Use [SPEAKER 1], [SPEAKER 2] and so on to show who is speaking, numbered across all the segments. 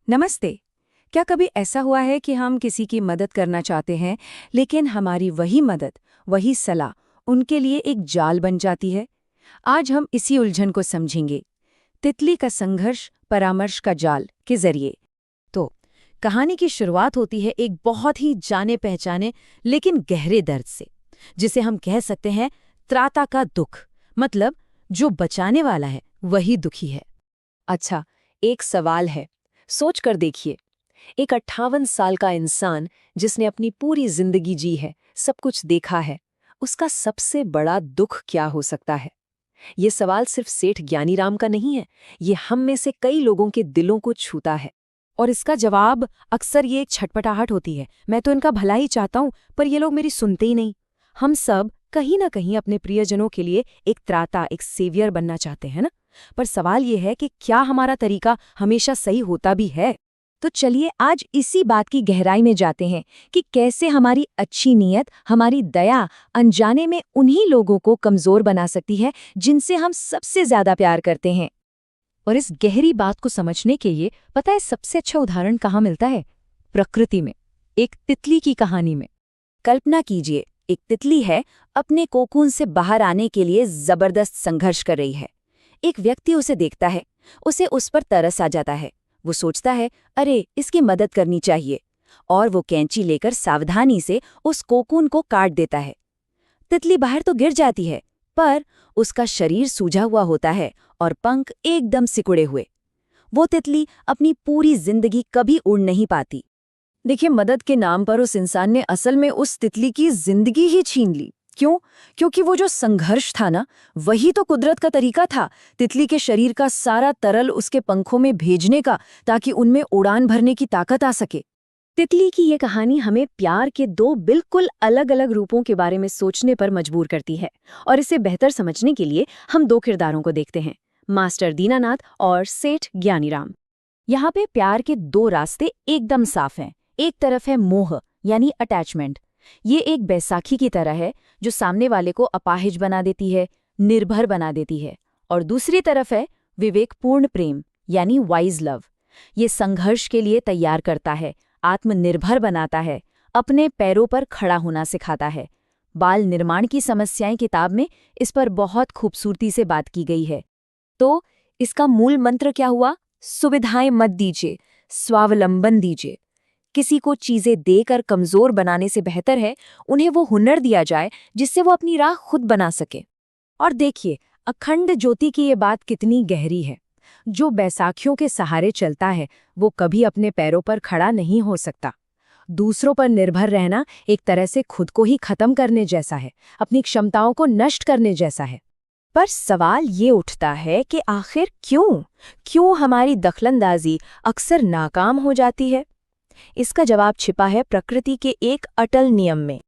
[SPEAKER 1] नमस्ते। क्या कभी ऐसा हुआ है कि हम किसी की मदद करना चाहते हैं, लेकिन हमारी वही मदद, वही सलाह उनके लिए एक जाल बन जाती है? आज हम इसी उलझन को समझेंगे, तितली का संघर्ष परामर्श का जाल के जरिए।
[SPEAKER 2] तो कहानी की शुरुआत होती है एक बहुत ही जाने पहचाने लेकिन गहरे दर्द से, जिसे हम कह सकते हैं त्राता का दुख। मतलब जो बचाने वाला है वही दुखी है।
[SPEAKER 3] अच्छा, एक सवाल है, सोच कर देखिए। एक 58 साल का इंसान जिसने अपनी पूरी जिंदगी जी है, सब कुछ देखा है, उसका सबसे बड़ा दुख क्या हो सकता है? ये सवाल सिर्फ सेठ ज्ञानीराम का नहीं है, ये हम में से कई लोगों के दिलों को छूता है।
[SPEAKER 2] और इसका जवाब अक्सर ये एक छटपटाहट होती है, मैं तो इनका भला ही चाहता हूँ पर ये लोग मेरी सुनते ही नहीं। हम सब कहीं ना कहीं अपने प्रियजनों के लिए एक त्राता, एक सेवियर बनना चाहते हैं ना। पर सवाल ये है कि क्या हमारा तरीका हमेशा सही होता भी है?
[SPEAKER 1] तो चलिए आज इसी बात की गहराई में जाते हैं कि कैसे हमारी अच्छी नीयत, हमारी दया अनजाने में उन्हीं लोगों को कमजोर बना सकती है जिनसे हम सबसे ज्यादा प्यार करते हैं।
[SPEAKER 2] और इस गहरी बात को समझने के लिए पता है सबसे अच्छा उदाहरण कहाँ मिलता है? प्रकृति में, एक तितली की कहानी में।
[SPEAKER 1] कल्पना कीजिए, एक तितली है, अपने कोकून से बाहर आने के लिए जबरदस्त संघर्ष कर रही है। एक व्यक्ति उसे देखता है, उसे उस पर तरस आ जाता है। वो सोचता है, अरे इसकी मदद करनी चाहिए, और वो कैंची लेकर सावधानी से उस कोकून को काट देता है। तितली बाहर तो गिर जाती है, पर उसका शरीर सूजा हुआ होता है और पंख एकदम सिकुड़े हुए। वो तितली अपनी पूरी जिंदगी कभी उड़ नहीं पाती। देखिए, मदद के नाम पर उस इंसान ने असल में उस तितली की जिंदगी ही छीन ली। क्यों? क्योंकि वो जो संघर्ष था ना, वही तो कुदरत का तरीका था, तितली के शरीर का सारा तरल उसके पंखों में भेजने का, ताकि उनमें उड़ान भरने की ताकत आ सके। तितली की ये कहानी हमें प्यार के दो बिल्कुल अलग अलग रूपों के बारे में सोचने पर मजबूर करती है। और इसे बेहतर समझने के लिए हम दो किरदारों को देखते हैं, मास्टर दीनानाथ और सेठ ज्ञानीराम। यहाँ पे प्यार के दो रास्ते एकदम साफ हैं। एक तरफ है मोह, यानी अटैचमेंट। ये एक बैसाखी की तरह है जो सामने वाले को अपाहिज बना देती है, निर्भर बना देती है। और दूसरी तरफ है विवेकपूर्ण प्रेम, यानी वाइज लव। ये संघर्ष के लिए तैयार करता है, आत्मनिर्भर बनाता है, अपने पैरों पर खड़ा होना सिखाता है। बाल निर्माण की समस्याएं किताब में इस पर बहुत खूबसूरती से बात की गई है। तो इसका मूल मंत्र क्या हुआ? सुविधाएं मत दीजिए, स्वावलंबन दीजिए। किसी को चीजें देकर कमजोर बनाने से बेहतर है उन्हें वो हुनर दिया जाए जिससे वो अपनी राह खुद बना सके। और देखिए, अखंड ज्योति की ये बात कितनी गहरी है। जो बैसाखियों के सहारे चलता है वो कभी अपने पैरों पर खड़ा नहीं हो सकता। दूसरों पर निर्भर रहना एक तरह से खुद को ही खत्म करने जैसा है, अपनी क्षमताओं को नष्ट करने जैसा है। पर सवाल ये उठता है कि आखिर क्यों हमारी दखलंदाजी अक्सर नाकाम हो जाती है? इसका जवाब छिपा है प्रकृति के एक अटल नियम में,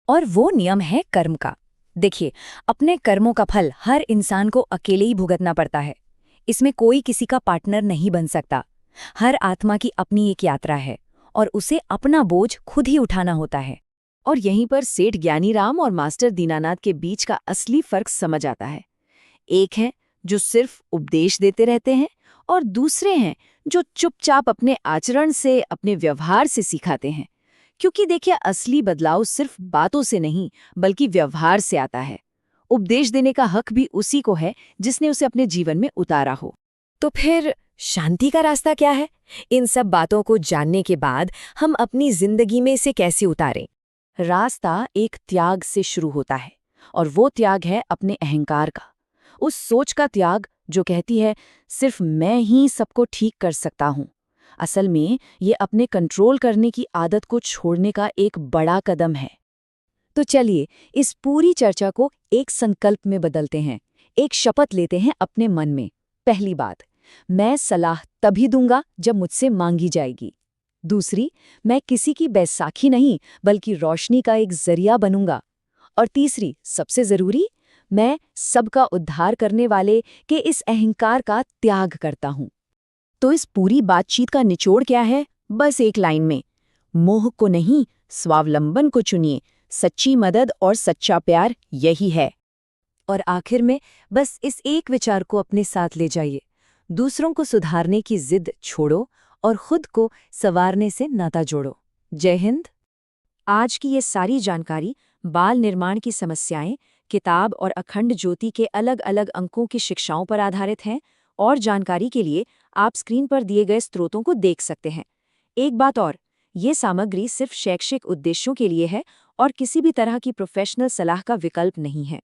[SPEAKER 1] और वो नियम है कर्म का। देखिए, अपने कर्मों का फल हर इंसान को अकेले ही भुगतना पड़ता है। इसमें कोई किसी का पार्टनर नहीं बन सकता। हर आत्मा की अपनी एक यात्रा है और उसे अपना बोझ खुद ही उठाना होता है। और यहीं पर सेठ ज्ञानीराम और मास्टर दीनानाथ के बीच का असली फर्क समझ आता है। एक है जो सिर्फ उपदेश देते रहते हैं, और दूसरे हैं जो चुपचाप अपने आचरण से, अपने व्यवहार से सिखाते हैं। क्योंकि देखिए, असली बदलाव सिर्फ बातों से नहीं बल्कि व्यवहार से आता है। उपदेश देने का हक भी उसी को है जिसने उसे अपने जीवन में उतारा हो। तो फिर शांति का रास्ता क्या है? इन सब बातों को जानने के बाद हम अपनी जिंदगी में इसे कैसे उतारें? रास्ता एक त्याग से शुरू होता है, और वो त्याग है अपने अहंकार का। उस सोच का त्याग जो कहती है सिर्फ मैं ही सबको ठीक कर सकता हूँ। असल में ये अपने कंट्रोल करने की आदत को छोड़ने का एक बड़ा कदम है। तो चलिए इस पूरी चर्चा को एक संकल्प में बदलते हैं। एक शपथ लेते हैं अपने मन में। पहली बात, मैं सलाह तभी दूंगा जब मुझसे मांगी जाएगी। दूसरी, मैं किसी की बैसाखी नहीं बल्कि रोशनी का एक जरिया बनूंगा। और तीसरी, सबसे जरूरी, मैं सबका उद्धार करने वाले के इस अहंकार का त्याग करता हूं। तो इस पूरी बातचीत का निचोड़ क्या है? बस एक लाइन में, मोह को नहीं, स्वावलंबन को चुनिए। सच्ची मदद और सच्चा प्यार यही है। और आखिर में बस इस एक विचार को अपने साथ ले जाइए, दूसरों को सुधारने की जिद छोड़ो और खुद को संवारने से नाता जोड़ो। जय हिंद।
[SPEAKER 2] आज की ये सारी जानकारी बाल निर्माण की समस्याएं किताब और अखंड ज्योति के अलग अलग अंकों की शिक्षाओं पर आधारित हैं, और जानकारी के लिए आप स्क्रीन पर दिए गए स्रोतों को देख सकते हैं। एक बात और, ये सामग्री सिर्फ शैक्षिक उद्देश्यों के लिए है और किसी भी तरह की प्रोफेशनल सलाह का विकल्प नहीं है।